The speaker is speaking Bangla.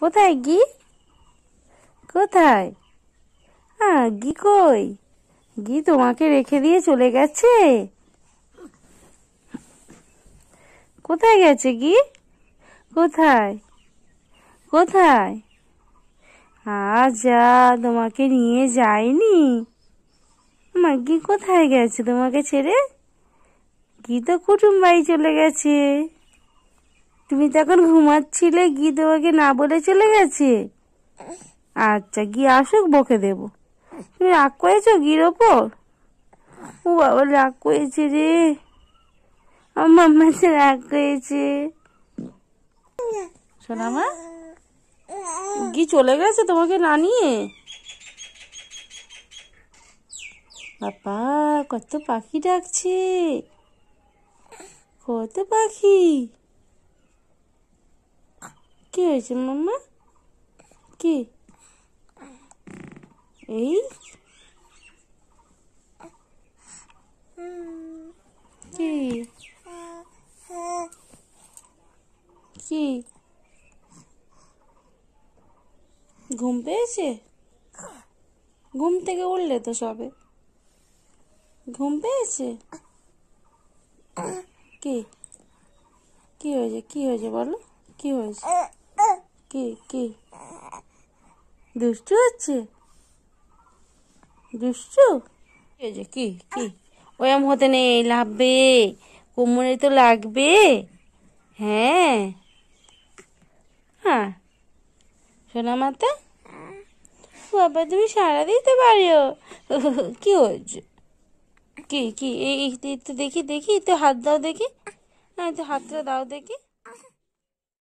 কোথায় গি? কোথায়? গি কই? গি তোমাকে রেখে দিয়ে চলে গেছে? কোথায় গেছে গি? কোথায়? কোথায়? যা, তোমাকে নিয়ে যায়নি? গি কোথায় গেছে তোমাকে ছেড়ে? গি তো কুটুম বাড়ি চলে গেছে। তুমি তখন ঘুমাচ্ছিলে, গি তোমাকে না বলে চলে গেছে? আচ্ছা, গি আসুক, বকে দেব। তুমি রাগ করেছো গির ওপর? ও বাবা, রাগ করেছে রে, আমার মাঝে রাগ করেছে। শোনা মা, গি চলে গেছে তোমাকে না নিয়ে? বাবা, কত পাখি ডাকছে, কত পাখি। কি হয়েছে মাম্মা? কি? এই কি কি ঘুম পেয়েছে? ঘুম থেকে উঠলে তো সবে। ঘুম পেয়েছে? কি কি হয়েছে? কি হয়েছে বলো, কি হয়েছে? কি কি দুষ্টু হচ্ছে? দুষ্টু হয়েছে? কি কি ওরম হতে নেই, লাগবে, কোমরে তো লাগবে। হ্যাঁ হ্যাঁ, শোনা মাতা, বাবা তুমি সারা দিতে পারো। কি হয়েছে? কি কি এই তো দেখি দেখি, তো হাত দাও দেখি। হ্যাঁ, তো হাতটা দাও দেখি।